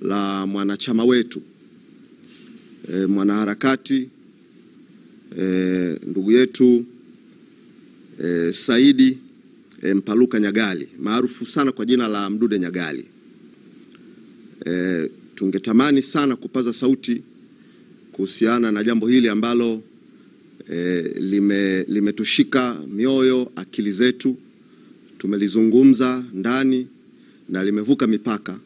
la mwanachama wetu mwanaharakati ndugu yetu Saidi Mpaluka Nyagali, maarufu sana kwa jina la Mdude Nyagali. Tungetamani sana kupaza sauti kuhusiana na jambo hili ambalo limetushika mioyo, akili zetu. Tumelizungumza ndani na limevuka mipaka.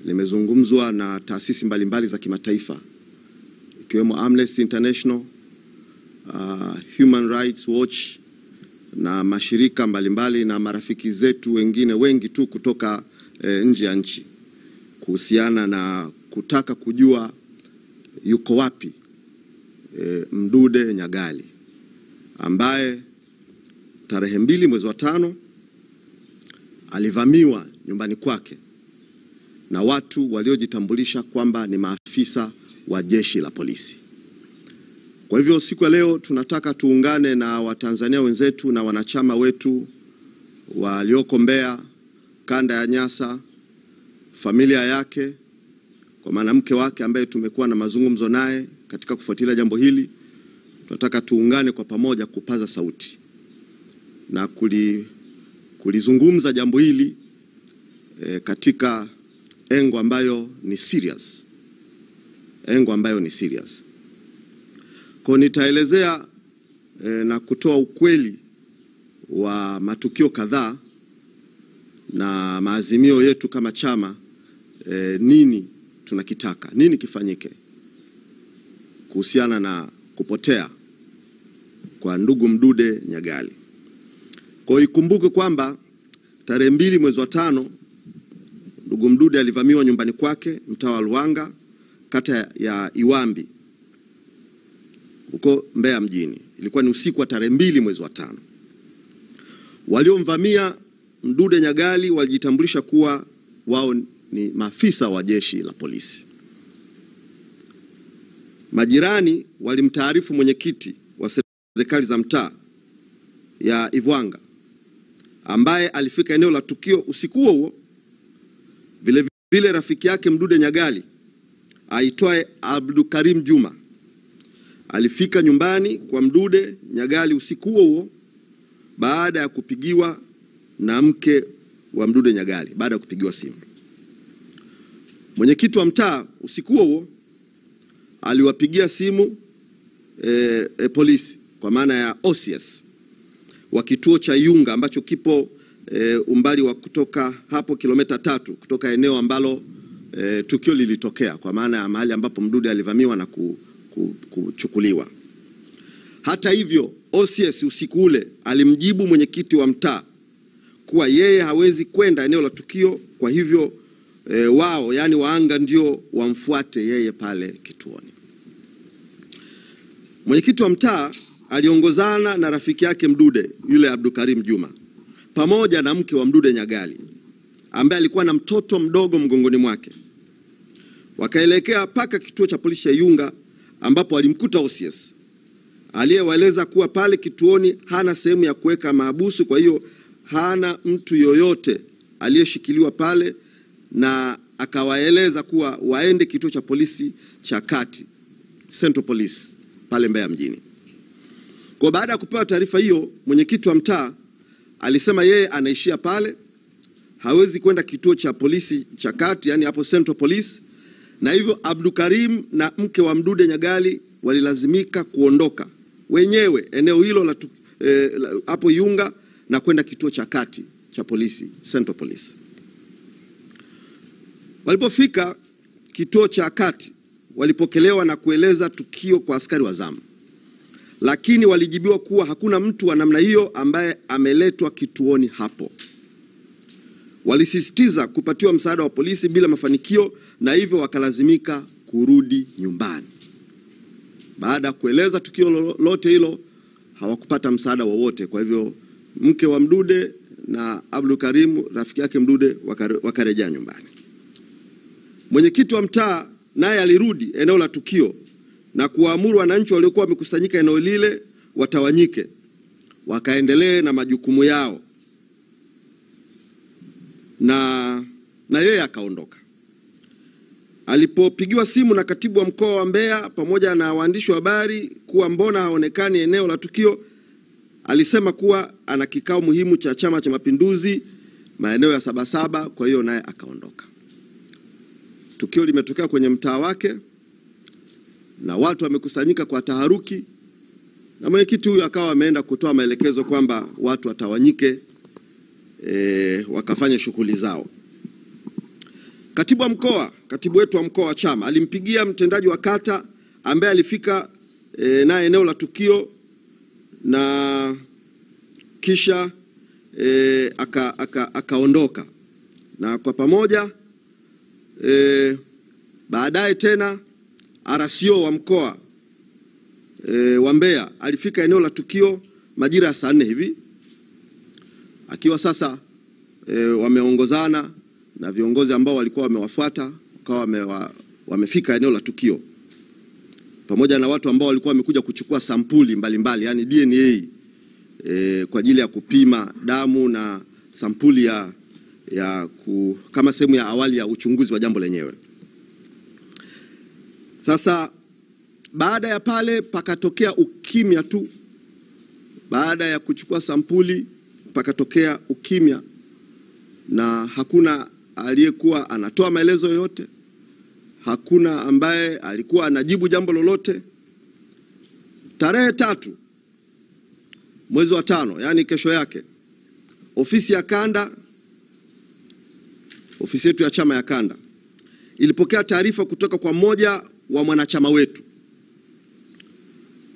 Limezungumzwa na taasisi mbalimbali za kimataifa ikiwemo Amnesty International, Human Rights Watch na mashirika mbalimbali na marafiki zetu wengine wengi tu kutoka nje ya nchi, kuhusiana na kutaka kujua yuko wapi Mdude Nyagali ambaye tarehe 2 mwezi wa 5 alivamiwa nyumbani kwake na watu waliojitambulisha kwamba ni maafisa wa jeshi la polisi. Kwa hivyo siku ya leo tunataka tuungane na Watanzania wenzetu na wanachama wetu walioko Mbeya, kanda ya Nyasa, familia yake, kwa maana mke wake ambaye tumekuwa na mazungumzo naye katika kufuatilia jambo hili. Tunataka tuungane kwa pamoja kupaza sauti na kulizungumza jambo hili katika engo ambayo ni serious. Kwa nitaelezea na kutoa ukweli wa matukio kadhaa na maazimio yetu kama chama, nini tunakitaka, nini kifanyike kuhusiana na kupotea kwa ndugu Mdude Nyagali. Kwa ikumbuke kwamba tarehe 2 mwezi wa 5 ndugu Mdude alivamiwa nyumbani kwake mtaa wa Luanga, kata ya Iwambi, huko Mbeya mjini. Ilikuwa ni usiku wa tarehe 2 mwezi wa 5. Waliomvamia Mdude Nyagali walijitambulisha kuwa wao ni maafisa wa jeshi la polisi. Majirani walimtaarifu mwenyekiti wa serikali za mtaa ya Ivwanga ambaye alifika eneo la tukio usiku huo. Vile rafiki yake Mdude Nyagali aitwaye Abdukarim Juma alifika nyumbani kwa Mdude Nyagali usiku huo baada ya kupigiwa na mke wa Mdude Nyagali, baada ya kupigiwa simu. Mwenyekiti wa mtaa usiku huo aliwapigia simu polisi, kwa maana ya OCS wa kituo cha Yunga ambacho kipo umbali wa kutoka hapo kilomita 3 kutoka eneo ambalo tukio lilitokea, kwa maana ya mahali ambapo Mdude alivamiwa na kuchukuliwa. Hata hivyo, OCS usiku ule alimjibu mwenyekiti wa mtaa kuwa yeye hawezi kwenda eneo la tukio, kwa hivyo wao, yani waanga, ndio wamfuate yeye pale kituoni. Mwenyekiti wa mtaa aliongozana na rafiki yake Mdude, yule Abdukarim Juma, pamoja na mke wa Mdude Nyagali ambaye alikuwa na mtoto mdogo mgongoni mwake. Wakaelekea paka kituo cha polisi cha Yunga ambapo alimkuta OCS aliyewaeleza kuwa pale kituoni hana sehemu ya kuweka mahabusu, kwa hiyo hana mtu yoyote aliyeshikiliwa pale, na akawaeleza kuwa waende kituo cha polisi cha kati, Central Police pale Mbeya mjini. Kwa baada ya kupewa taarifa hiyo, mwenyekiti wa mtaa alisema yeye anaishia pale, hawezi kwenda kituo cha polisi cha kati, yani hapo Central Police, na hivyo Abdukarim na mke wa Mdude Nyagali walilazimika kuondoka wenyewe eneo hilo la hapo Yunga na kwenda kituo cha kati cha polisi, Central Police. Walipofika kituo cha kati, walipokelewa na kueleza tukio kwa askari wa zamu, lakini walijibiwa kuwa hakuna mtu wa namna hiyo ambaye ameletwa kituoni hapo. Walisisitiza kupatiwa msaada wa polisi bila mafanikio, na hivyo wakalazimika kurudi nyumbani. Baada ya kueleza tukio lote hilo, hawakupata msaada wowote. Kwa hivyo mke wa Mdude na Abdukarim, rafiki yake Mdude, wakarejea nyumbani. Mwenyekiti wa mtaa naye alirudi eneo la tukio na kuamuru wananchi waliokuwa wamekusanyika eneo lile watawanyike, wakaendelee na majukumu yao, na yeye akaondoka. alipopigiwa simu na katibu wa mkoa wa Mbeya pamoja na waandishi wa habari kuwa mbona haonekani eneo la tukio, alisema kuwa ana kikao muhimu cha Chama cha Mapinduzi maeneo ya Sabasaba, kwa hiyo naye akaondoka. Tukio limetokea kwenye mtaa wake na watu wamekusanyika kwa taharuki, na mwenyekiti huyu akawa ameenda kutoa maelekezo kwamba watu watawanyike wakafanya shughuli zao. Katibu wetu wa mkoa wa chama alimpigia mtendaji wa kata ambaye alifika na eneo la tukio, na kisha akaondoka, na kwa pamoja baadaye tena RCO wa mkoa wa Mbeya alifika eneo la tukio majira ya saa 4 hivi, akiwa sasa wameongozana na viongozi ambao walikuwa wamewafuata, wakawa wamefika eneo la tukio pamoja na watu ambao walikuwa wamekuja kuchukua sampuli mbalimbali, yani DNA kwa ajili ya kupima damu na sampuli kama sehemu ya awali ya uchunguzi wa jambo lenyewe. Sasa baada ya pale pakatokea ukimya tu. Baada ya kuchukua sampuli pakatokea ukimya, na hakuna aliyekuwa anatoa maelezo yoyote, hakuna ambaye alikuwa anajibu jambo lolote. Tarehe 3 mwezi wa 5, yani kesho yake, ofisi yetu ya chama ya kanda ilipokea taarifa kutoka kwa mmoja wa mwanachama wetu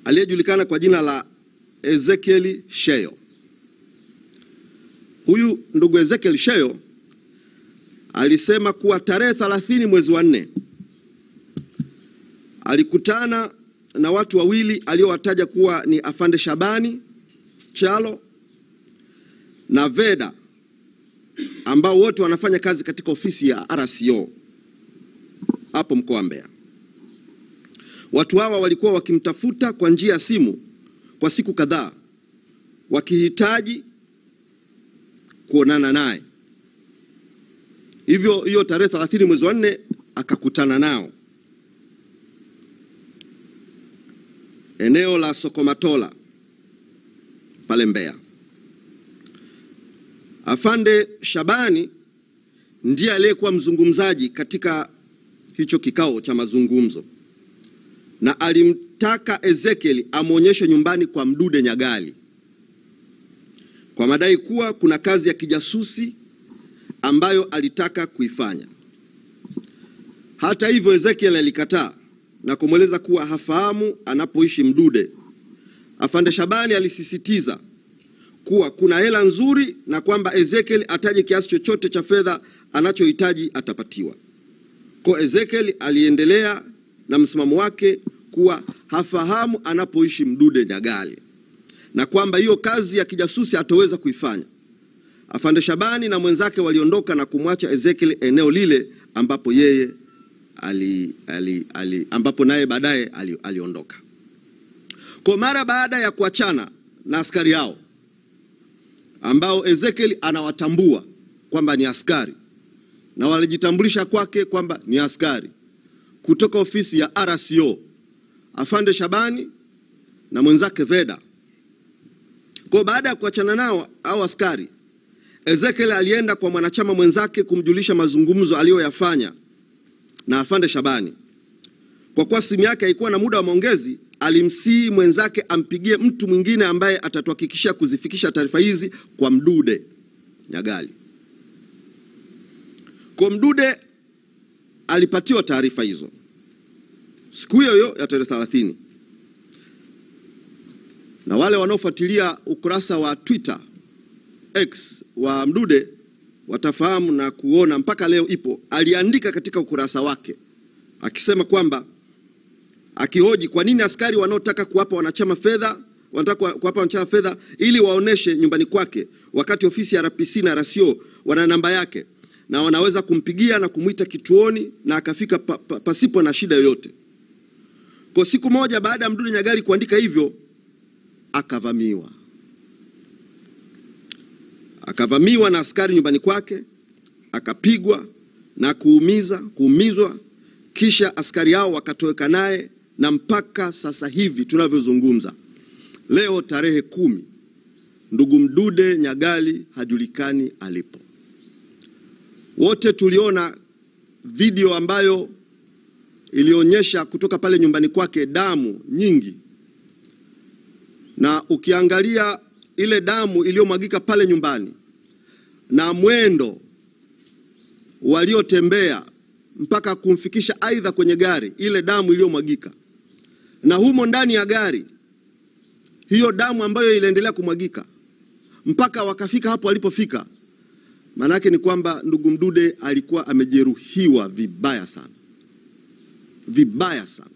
aliyejulikana kwa jina la Ezekiel Sheyo. Huyu ndugu Ezekiel Sheyo alisema kuwa tarehe 30 mwezi wa 4 alikutana na watu wawili aliowataja kuwa ni Afande Shabani Chalo na Veda, ambao wote wanafanya kazi katika ofisi ya RCO hapo mkoa wa Mbeya. Watu hawa walikuwa wakimtafuta kwa njia ya simu kwa siku kadhaa, wakihitaji kuonana naye. Hivyo hiyo tarehe 30 mwezi wa 4 akakutana nao eneo la Sokomatola pale Mbeya. Afande Shabani ndiye aliyekuwa mzungumzaji katika hicho kikao cha mazungumzo, na alimtaka Ezekiel amuonyeshe nyumbani kwa Mdude Nyagali kwa madai kuwa kuna kazi ya kijasusi ambayo alitaka kuifanya. Hata hivyo Ezekiel alikataa na kumweleza kuwa hafahamu anapoishi Mdude. Afande Shabani alisisitiza kuwa kuna hela nzuri na kwamba Ezekiel ataje kiasi chochote cha fedha anachohitaji atapatiwa. Kwa Ezekiel aliendelea na msimamo wake kuwa hafahamu anapoishi Mdude Nyagali na kwamba hiyo kazi ya kijasusi ataweza kuifanya. Afande Shabani na mwenzake waliondoka na kumwacha Ezekiel eneo lile ambapo yeye ambapo naye baadaye aliondoka. Kwa mara baada ya kuachana na askari hao ambao Ezekiel anawatambua kwamba ni askari na walijitambulisha kwake kwamba ni askari kutoka ofisi ya RCO, Afande Shabani na mwenzake Veda. Kwa baada ya kuachana nao au askari, Ezekiel alienda kwa mwanachama mwenzake kumjulisha mazungumzo aliyoyafanya na Afande Shabani. Kwa kuwa simu yake haikuwa na muda wa maongezi, alimsihi mwenzake ampigie mtu mwingine ambaye atatuhakikishia kuzifikisha taarifa hizi kwa Mdude Nyagali. Kwa Mdude alipatiwa taarifa hizo siku hiyo ya tarehe 30. Na wale wanaofuatilia ukurasa wa Twitter X wa Mdude watafahamu na kuona mpaka leo ipo. Aliandika katika ukurasa wake akisema kwamba, akihoji kwa nini askari wanaotaka kuwapa wanachama fedha wanataka kuwapa wanachama fedha ili waoneshe nyumbani kwake, wakati ofisi ya RPC na RCO wana namba yake na wanaweza kumpigia na kumuita kituoni na akafika pasipo na shida yoyote. Kwa siku moja baada ya Mdude Nyagali kuandika hivyo, akavamiwa na askari nyumbani kwake, akapigwa na kuumizwa kisha askari hao wakatoweka naye, na mpaka sasa hivi tunavyozungumza leo tarehe 10, ndugu Mdude Nyagali hajulikani alipo. Wote tuliona video ambayo ilionyesha kutoka pale nyumbani kwake damu nyingi, na ukiangalia ile damu iliyomwagika pale nyumbani na mwendo waliotembea mpaka kumfikisha aidha kwenye gari, ile damu iliyomwagika, na humo ndani ya gari hiyo damu ambayo iliendelea kumwagika mpaka wakafika hapo walipofika, maana yake ni kwamba ndugu Mdude alikuwa amejeruhiwa vibaya sana, vibaya sana.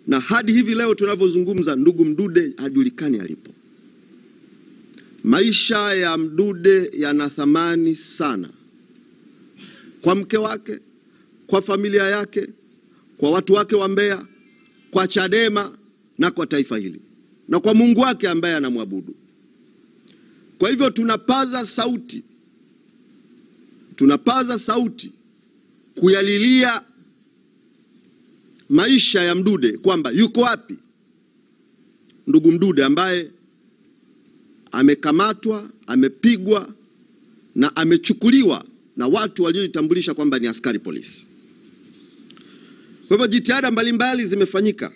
Na hadi hivi leo tunavyozungumza ndugu Mdude hajulikani alipo. Maisha ya Mdude yana thamani sana kwa mke wake, kwa familia yake, kwa watu wake wa Mbeya, kwa Chadema na kwa taifa hili, na kwa Mungu wake ambaye anamwabudu. Kwa hivyo tunapaza sauti kuyalilia maisha ya Mdude, kwamba yuko wapi ndugu Mdude ambaye amekamatwa, amepigwa na amechukuliwa na watu waliojitambulisha kwamba ni askari polisi. Kwa hivyo jitihada mbalimbali zimefanyika